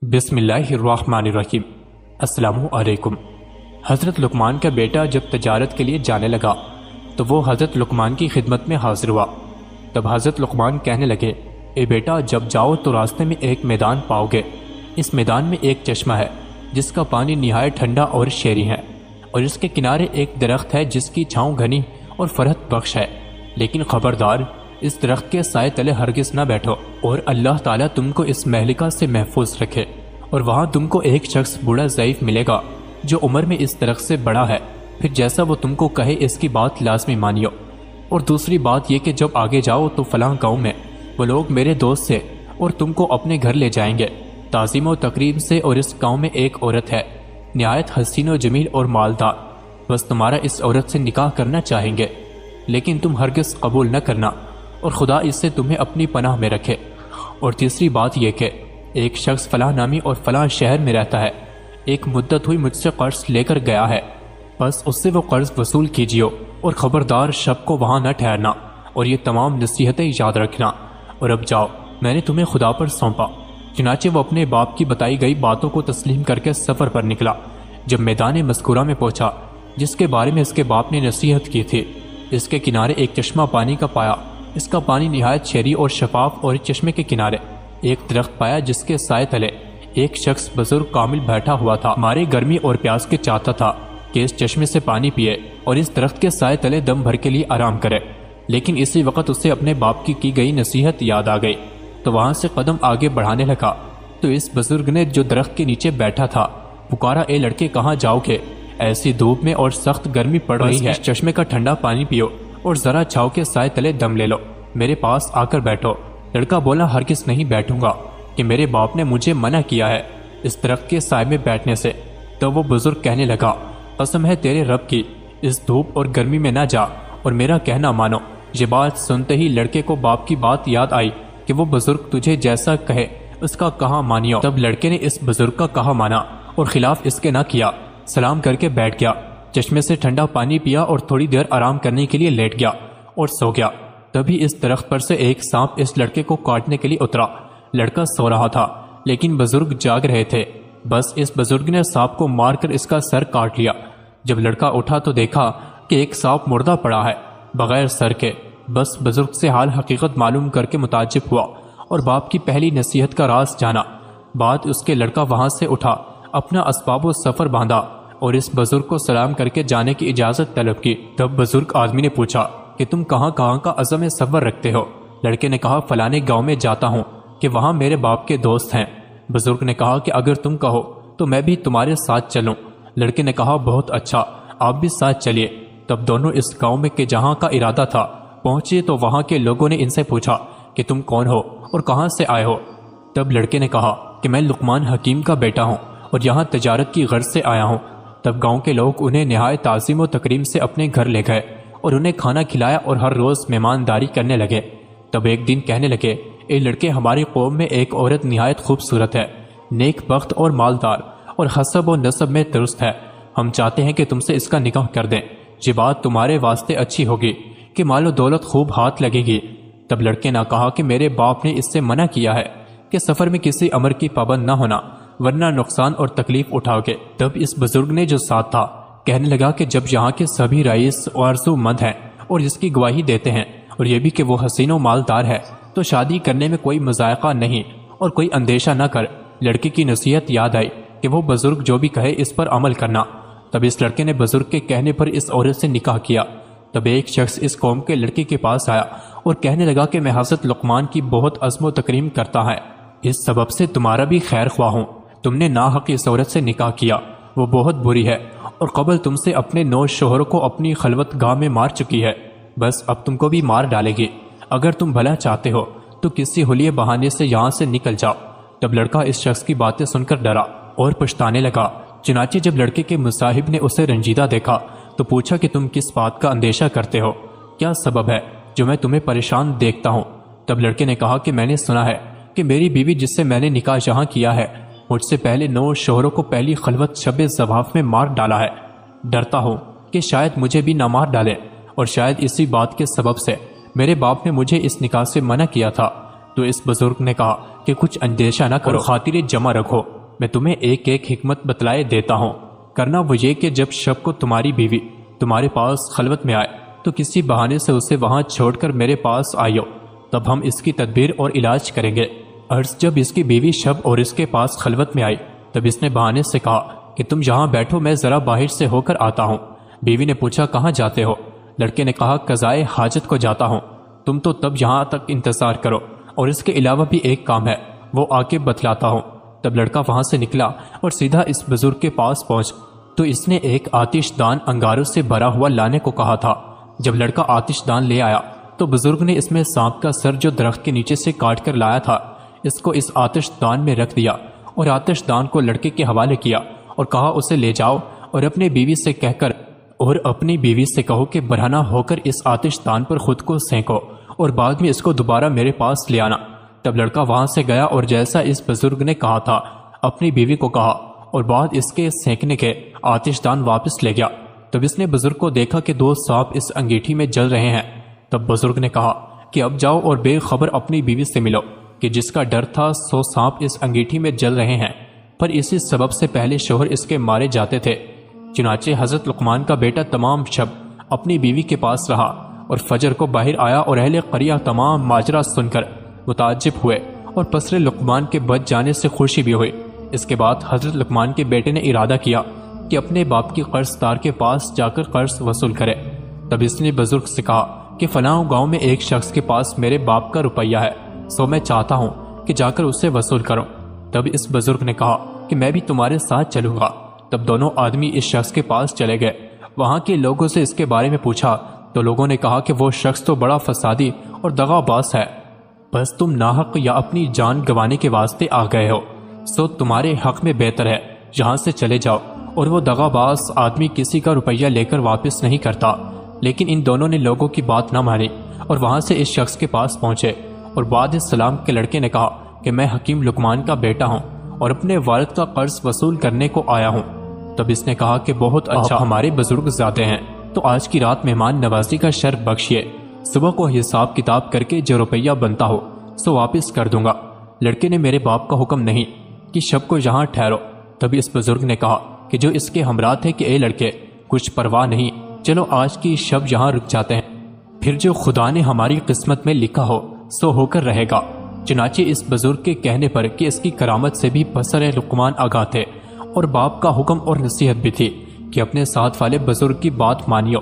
بسم اللہ الرحمن الرحیم۔ السلام علیکم۔ حضرت لقمان کا بیٹا جب تجارت کے لیے جانے لگا تو وہ حضرت لقمان کی خدمت میں حاضر ہوا۔ تب حضرت لقمان کہنے لگے، اے بیٹا، جب جاؤ تو راستے میں ایک میدان پاؤ گے۔ اس میدان میں ایک چشمہ ہے جس کا پانی نہایت ٹھنڈا اور شیریں ہے، اور اس کے کنارے ایک درخت ہے جس کی چھاؤں گھنی اور فرحت بخش ہے، لیکن خبردار، اس درخت کے سائے تلے ہرگز نہ بیٹھو، اور اللہ تعالیٰ تم کو اس مہلکہ سے محفوظ رکھے۔ اور وہاں تم کو ایک شخص بوڑھا ضعیف ملے گا جو عمر میں اس درخت سے بڑا ہے، پھر جیسا وہ تم کو کہے اس کی بات لازمی مانیو۔ اور دوسری بات یہ کہ جب آگے جاؤ تو فلاں گاؤں میں وہ لوگ میرے دوست سے اور تم کو اپنے گھر لے جائیں گے تعظیم و تقریب سے، اور اس گاؤں میں ایک عورت ہے نہایت حسین و جمیل اور مالدار، بس تمہارا اس عورت سے نکاح کرنا چاہیں گے، لیکن تم ہرگز قبول نہ کرنا، اور خدا اس سے تمہیں اپنی پناہ میں رکھے۔ اور تیسری بات یہ کہ ایک شخص فلاں نامی اور فلاں شہر میں رہتا ہے، ایک مدت ہوئی مجھ سے قرض لے کر گیا ہے، بس اس سے وہ قرض وصول کیجیو، اور خبردار شب کو وہاں نہ ٹھہرنا، اور یہ تمام نصیحتیں یاد رکھنا، اور اب جاؤ، میں نے تمہیں خدا پر سونپا۔ چنانچہ وہ اپنے باپ کی بتائی گئی باتوں کو تسلیم کر کے سفر پر نکلا۔ جب میدان مذکورہ میں پہنچا جس کے بارے میں اس کے باپ نے نصیحت کی تھی، اس کے کنارے ایک چشمہ پانی کا پایا، اس کا پانی نہایت شیریں اور شفاف، اور چشمے کے کنارے ایک درخت پایا جس کے سائے تلے ایک شخص بزرگ کامل بیٹھا ہوا تھا، مارے گرمی اور پیاس کے چاہتا تھا کہ اس چشمے سے پانی پیے اور اس درخت کے سائے تلے دم بھر کے لیے آرام کرے، لیکن اسی وقت اسے اپنے باپ کی گئی نصیحت یاد آ گئی، تو وہاں سے قدم آگے بڑھانے لگا تو اس بزرگ نے جو درخت کے نیچے بیٹھا تھا پکارا، اے لڑکے، کہاں جاؤ گے؟ ایسی دھوپ میں اور سخت گرمی پڑ رہی ہے، اس چشمے کا ٹھنڈا پانی پیو اور ذرا چھاؤ کے سائے تلے دم لے لو، میرے پاس آ کر بیٹھو۔ لڑکا بولا، ہرگز نہیں بیٹھوں گا، کہ میرے باپ نے مجھے منع کیا ہے اس درخت کے سائے میں بیٹھنے سے۔ تو وہ بزرگ کہنے لگا، قسم ہے تیرے رب کی، اس دھوپ اور گرمی میں نہ جا اور میرا کہنا مانو۔ یہ بات سنتے ہی لڑکے کو باپ کی بات یاد آئی کہ وہ بزرگ تجھے جیسا کہے اس کا کہاں مانیو۔ تب لڑکے نے اس بزرگ کا کہا مانا اور خلاف اس کے نہ کیا، سلام کر کے بیٹھ گیا، چشمے سے ٹھنڈا پانی پیا اور تھوڑی دیر آرام کرنے کے لیے لیٹ گیا اور سو گیا۔ تبھی اس درخت پر سے ایک سانپ اس لڑکے کو کاٹنے کے لیے اترا۔ لڑکا سو رہا تھا لیکن بزرگ جاگ رہے تھے، بس اس بزرگ نے سانپ کو مار کر اس کا سر کاٹ لیا۔ جب لڑکا اٹھا تو دیکھا کہ ایک سانپ مردہ پڑا ہے بغیر سر کے، بس بزرگ سے حال حقیقت معلوم کر کے متعجب ہوا اور باپ کی پہلی نصیحت کا راز جانا۔ بعد اس کے لڑکا وہاں سے اٹھا، اپنا اسباب و سفر باندھا اور اس بزرگ کو سلام کر کے جانے کی اجازت طلب کی۔ تب بزرگ آدمی نے پوچھا کہ تم کہاں کہاں کا عزم صبر رکھتے ہو؟ لڑکے نے کہا، فلانے گاؤں میں جاتا ہوں کہ وہاں میرے باپ کے دوست ہیں۔ بزرگ نے کہا کہ اگر تم کہو تو میں بھی تمہارے ساتھ چلوں۔ لڑکے نے کہا، بہت اچھا، آپ بھی ساتھ چلیے۔ تب دونوں اس گاؤں میں کہ جہاں کا ارادہ تھا پہنچے تو وہاں کے لوگوں نے ان سے پوچھا کہ تم کون ہو اور کہاں سے آئے ہو؟ تب لڑکے نے کہا کہ میں لقمان حکیم کا بیٹا ہوں اور یہاں تجارت کی غرض سے آیا ہوں۔ تب گاؤں کے لوگ انہیں نہایت تعظیم و تکریم سے اپنے گھر لے گئے اور انہیں کھانا کھلایا اور ہر روز مہمانداری کرنے لگے۔ تب ایک دن کہنے لگے، اے لڑکے، ہماری قوم میں ایک عورت نہایت خوبصورت ہے، نیک بخت اور مالدار، اور حسب و نسب میں درست ہے، ہم چاہتے ہیں کہ تم سے اس کا نکاح کر دیں۔ یہ بات تمہارے واسطے اچھی ہوگی کہ مال و دولت خوب ہاتھ لگے گی۔ تب لڑکے نے کہا کہ میرے باپ نے اس سے منع کیا ہے کہ سفر میں کسی امر کی پابند نہ ہونا، ورنہ نقصان اور تکلیف اٹھاؤ گے۔ تب اس بزرگ نے جو ساتھ تھا کہنے لگا کہ جب یہاں کے سبھی رئیس آرزو مند ہیں اور جس کی گواہی دیتے ہیں، اور یہ بھی کہ وہ حسین و مالدار ہے، تو شادی کرنے میں کوئی مذائقہ نہیں اور کوئی اندیشہ نہ کر۔ لڑکے کی نصیحت یاد آئی کہ وہ بزرگ جو بھی کہے اس پر عمل کرنا۔ تب اس لڑکے نے بزرگ کے کہنے پر اس عورت سے نکاح کیا۔ تب ایک شخص اس قوم کے لڑکے کے پاس آیا اور کہنے لگا کہ میں حضرت لقمان کی بہت عزم و تکریم کرتا ہے، اس سبب سے تمہارا بھی خیر خواہ ہوں۔ تم نے ناحق اس عورت سے نکاح کیا، وہ بہت بری ہے اور قبل تم سے اپنے 9 شوہروں کو اپنی خلوت گاہ میں مار چکی ہے، بس اب تم کو بھی مار ڈالے گی۔ اگر تم بھلا چاہتے ہو تو کسی حلیے بہانے سے یہاں سے نکل جاؤ۔ تب لڑکا اس شخص کی باتیں سن کر ڈرا اور پچھتانے لگا۔ چنانچہ جب لڑکے کے مصاحب نے اسے رنجیدہ دیکھا تو پوچھا کہ تم کس بات کا اندیشہ کرتے ہو؟ کیا سبب ہے جو میں تمہیں پریشان دیکھتا ہوں؟ تب لڑکے نے کہا کہ میں نے سنا ہے کہ میری بیوی جس سے میں نے نکاح یہاں کیا ہے، مجھ سے پہلے 9 شوہروں کو پہلی خلوت شب زفاف میں مار ڈالا ہے۔ ڈرتا ہوں کہ شاید مجھے بھی نہ مار ڈالے، اور شاید اسی بات کے سبب سے میرے باپ نے مجھے اس نکاح سے منع کیا تھا، تو اس بزرگ نے کہا کہ کچھ اندیشہ نہ کرو، خاطر جمع رکھو، میں تمہیں ایک ایک حکمت بتلائے دیتا ہوں۔ کرنا وہ یہ کہ جب شب کو تمہاری بیوی تمہارے پاس خلوت میں آئے تو کسی بہانے سے اسے وہاں چھوڑ کر میرے پاس آئیو، تب ہم اس کی تدبیر اور علاج کریں گے۔ عرض جب اس کی بیوی شب اور اس کے پاس خلوت میں آئی تب اس نے بہانے سے کہا کہ تم یہاں بیٹھو، میں ذرا باہر سے ہو کر آتا ہوں۔ بیوی نے پوچھا کہاں جاتے ہو؟ لڑکے نے کہا قضائے حاجت کو جاتا ہوں، تم تو تب یہاں تک انتظار کرو، اور اس کے علاوہ بھی ایک کام ہے، وہ آ کے بتلاتا ہوں۔ تب لڑکا وہاں سے نکلا اور سیدھا اس بزرگ کے پاس پہنچ تو اس نے ایک آتش دان انگاروں سے بھرا ہوا لانے کو کہا تھا۔ جب لڑکا آتش دان لے آیا تو بزرگ نے اس میں سانپ کا سر جو درخت کے نیچے سے کاٹ کر لایا تھا اس کو اس آتش دان میں رکھ دیا، اور آتش دان کو لڑکے کے حوالے کیا اور کہا اسے لے جاؤ اور اپنی بیوی سے کہو کہ برہنہ ہو کر اس آتش دان پر خود کو سینکو اور بعد میں اس کو دوبارہ میرے پاس لے آنا۔ تب لڑکا وہاں سے گیا اور جیسا اس بزرگ نے کہا تھا اپنی بیوی کو کہا اور بعد اس کے سینکنے کے آتش دان واپس لے گیا۔ تب اس نے بزرگ کو دیکھا کہ 2 سانپ اس انگیٹھی میں جل رہے ہیں۔ تب بزرگ نے کہا کہ اب جاؤ اور بے خبر اپنی بیوی سے ملو کہ جس کا ڈر تھا 100 سانپ اس انگیٹھی میں جل رہے ہیں، پر اسی سبب سے پہلے شوہر اس کے مارے جاتے تھے۔ چنانچہ حضرت لقمان کا بیٹا تمام شب اپنی بیوی کے پاس رہا اور فجر کو باہر آیا اور اہل قریہ تمام ماجرا سن کر متعجب ہوئے اور پسر لقمان کے بچ جانے سے خوشی بھی ہوئی۔ اس کے بعد حضرت لقمان کے بیٹے نے ارادہ کیا کہ اپنے باپ کی قرض دار کے پاس جا کر قرض وصول کرے۔ تب اس نے بزرگ سے کہا کہ فلاں گاؤں میں ایک شخص کے پاس میرے باپ کا روپیہ ہے، سو میں چاہتا ہوں کہ جا کر اسے وصول کروں۔ تب اس بزرگ نے کہا کہ میں بھی تمہارے ساتھ چلوں گا۔ تب دونوں آدمی اس شخص کے پاس چلے گئے۔ وہاں کے لوگوں سے اس کے بارے میں پوچھا تو لوگوں نے کہا کہ وہ شخص تو بڑا فسادی اور دغا باز ہے، بس تم ناحق یا اپنی جان گنوانے کے واسطے آ گئے ہو، سو تمہارے حق میں بہتر ہے یہاں سے چلے جاؤ۔ اور وہ دغا باز آدمی کسی کا روپیہ لے کر واپس نہیں کرتا۔ لیکن ان دونوں نے لوگوں کی بات نہ مانی اور وہاں سے اس شخص کے پاس پہنچے، اور بعد السلام کے لڑکے نے کہا کہ میں حکیم لقمان کا بیٹا ہوں اور اپنے والد کا قرض وصول کرنے کو آیا ہوں۔ تب اس نے کہا کہ بہت اچھا، ہمارے بزرگ زیادہ ہیں تو آج کی رات مہمان نوازی کا شرف بخشیے، صبح کو حساب کتاب کر کے جو روپیہ بنتا ہو سو واپس کر دوں گا۔ لڑکے نے میرے باپ کا حکم نہیں کہ شب کو یہاں ٹھہرو۔ تب اس بزرگ نے کہا کہ جو اس کے ہمراہ تھے کہ اے لڑکے کچھ پرواہ نہیں، چلو آج کی شب یہاں رک جاتے ہیں، پھر جو خدا نے ہماری قسمت میں لکھا ہو سو ہو کر رہے گا۔ چنانچہ اس بزرگ کے کہنے پر کہ اس کی کرامت سے بھی پسر لقمان آگاہ تھے اور باپ کا حکم اور نصیحت بھی تھی کہ اپنے ساتھ والے بزرگ کی بات مانیو،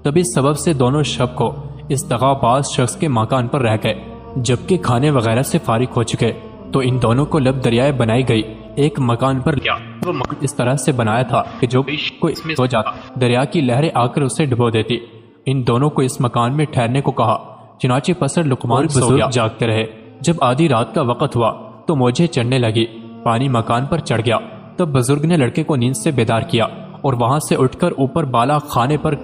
تب اس سبب سے دونوں شب کو اس دغا باز شخص کے مکان پر رہ گئے۔ جبکہ کھانے وغیرہ سے فارغ ہو چکے تو ان دونوں کو لب دریائے بنائی گئی ایک مکان پر لیا۔ وہ مکان اس طرح سے بنایا تھا کہ جو کوئی اس میں سو جاتا دریا کی لہریں آ کر اسے ڈبو دیتی۔ ان دونوں کو اس مکان میں ٹھہرنے کو کہا۔ چنانچہ پسر لقمان بزرگ جاگتے رہے۔ جب آدھی رات کا وقت ہوا تو موجیں چڑھنے لگی، پانی مکان پر چڑھ گیا۔ تب بزرگ نے لڑکے کو نیند سے بیدار کیا اور وہاں سے اٹھ کر اوپر بالا خانے پر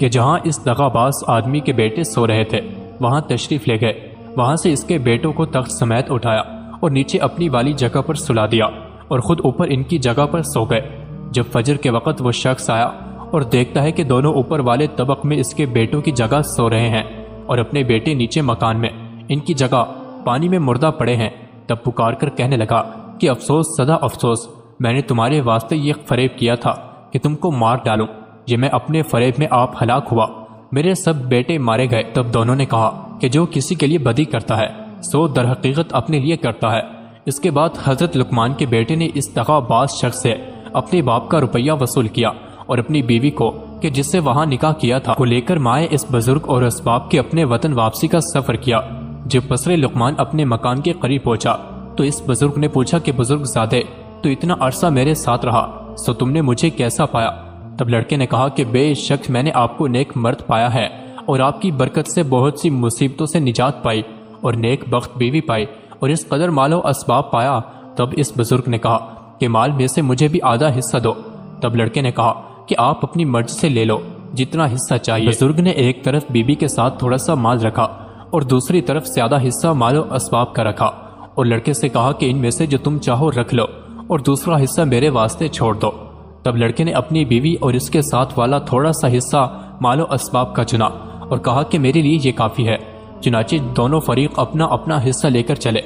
کہ جہاں اس دغا باز آدمی کے بیٹے سو رہے تھے وہاں تشریف لے گئے۔ وہاں سے اس کے بیٹوں کو تخت سمیت اٹھایا اور نیچے اپنی والی جگہ پر سلا دیا اور خود اوپر ان کی جگہ پر سو گئے۔ جب فجر کے وقت وہ شخص آیا اور دیکھتا ہے کہ دونوں اوپر والے طبق میں اس کے بیٹوں کی جگہ سو رہے ہیں اور اپنے بیٹے نیچے مکان میں ان کی جگہ پانی میں مردہ پڑے ہیں، تب پکار کر کہنے لگا کہ افسوس سدا افسوس، میں نے تمہارے واسطے یہ فریب کیا تھا کہ تم کو مار ڈالوں، یہ میں اپنے فریب میں آپ ہلاک ہوا، میرے سب بیٹے مارے گئے۔ تب دونوں نے کہا کہ جو کسی کے لیے بدی کرتا ہے سو در حقیقت اپنے لیے کرتا ہے۔ اس کے بعد حضرت لقمان کے بیٹے نے اس دغا باز شخص سے اپنے باپ کا روپیہ وصول کیا اور اپنی بیوی کو کہ جس سے وہاں نکاح کیا تھا کو لے کر مائے اس بزرگ اور اسباب کے اپنے وطن واپسی کا سفر کیا۔ جب پسر لقمان اپنے مکان کے قریب پہنچا تو اس بزرگ نے پوچھا کہ بزرگ زادے تو اتنا عرصہ میرے ساتھ رہا سو تم نے مجھے کیسا پایا؟ تب لڑکے نے کہا کہ بے شک میں نے آپ کو نیک مرد پایا ہے اور آپ کی برکت سے بہت سی مصیبتوں سے نجات پائی اور نیک بخت بیوی پائی اور اس قدر مال و اسباب پایا۔ تب اس بزرگ نے کہا کہ مال میں سے مجھے بھی آدھا حصہ دو۔ تب لڑکے نے کہا کہ آپ اپنی مرضی سے لے لو جتنا حصہ چاہیے۔ بزرگ نے ایک طرف بیوی کے ساتھ تھوڑا سا مال رکھا اور دوسری طرف زیادہ حصہ مال و اسباب کا رکھا اور لڑکے سے کہا کہ ان میں سے جو تم چاہو رکھ لو اور دوسرا حصہ میرے واسطے چھوڑ دو۔ تب لڑکے نے اپنی بیوی اور اس کے ساتھ والا تھوڑا سا حصہ مال و اسباب کا چنا اور کہا کہ میرے لیے یہ کافی ہے۔ چنانچہ دونوں فریق اپنا اپنا حصہ لے کر چلے۔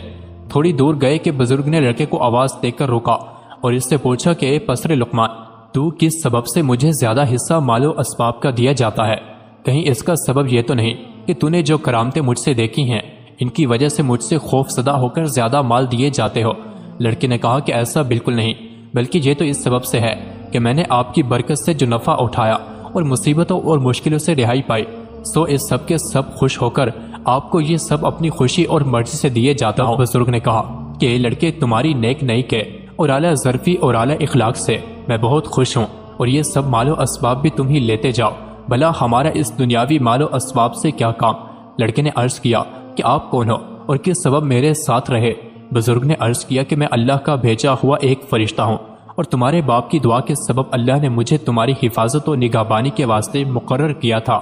تھوڑی دور گئے کہ بزرگ نے لڑکے کو آواز دے کر روکا اور اس سے پوچھا کہ اے پسر لقمان، تو کس سبب سے مجھے زیادہ حصہ مال و اسباب کا دیا جاتا ہے؟ کہیں اس کا سبب یہ تو نہیں کہ تو نے جو کرامتیں مجھ سے دیکھی ہیں ان کی وجہ سے مجھ سے خوف زدہ ہو کر زیادہ مال دیے جاتے ہو؟ لڑکے نے کہا کہ ایسا بالکل نہیں، بلکہ یہ تو اس سبب سے ہے کہ میں نے آپ کی برکت سے جو نفع اٹھایا اور مصیبتوں اور مشکلوں سے رہائی پائی، سو اس سب کے سب خوش ہو کر آپ کو یہ سب اپنی خوشی اور مرضی سے دیے جاتا ہوں۔ بزرگ نے کہا کہ لڑکے، تمہاری نیک نئی کے اور اعلیٰ ظرفی اور اعلیٰ اخلاق سے میں بہت خوش ہوں، اور یہ سب مال و اسباب بھی تم ہی لیتے جاؤ، بھلا ہمارا اس دنیاوی مال و اسباب سے کیا کام؟ لڑکے نے عرض کیا کہ آپ کون ہو اور کس سبب میرے ساتھ رہے؟ بزرگ نے عرض کیا کہ میں اللہ کا بھیجا ہوا ایک فرشتہ ہوں، اور تمہارے باپ کی دعا کے سبب اللہ نے مجھے تمہاری حفاظت و نگہبانی کے واسطے مقرر کیا تھا۔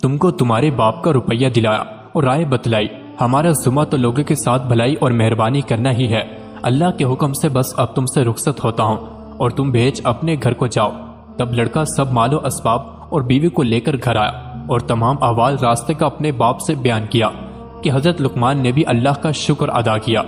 تم کو تمہارے باپ کا روپیہ دلایا اور رائے بتلائی۔ ہمارا ذمہ تو لوگوں کے ساتھ بھلائی اور مہربانی کرنا ہی ہے۔ اللہ کے حکم سے بس اب تم سے رخصت ہوتا ہوں اور تم بھیج اپنے گھر کو جاؤ۔ تب لڑکا سب مال و اسباب اور بیوی کو لے کر گھر آیا اور تمام احوال راستے کا اپنے باپ سے بیان کیا کہ حضرت لقمان نے بھی اللہ کا شکر ادا کیا۔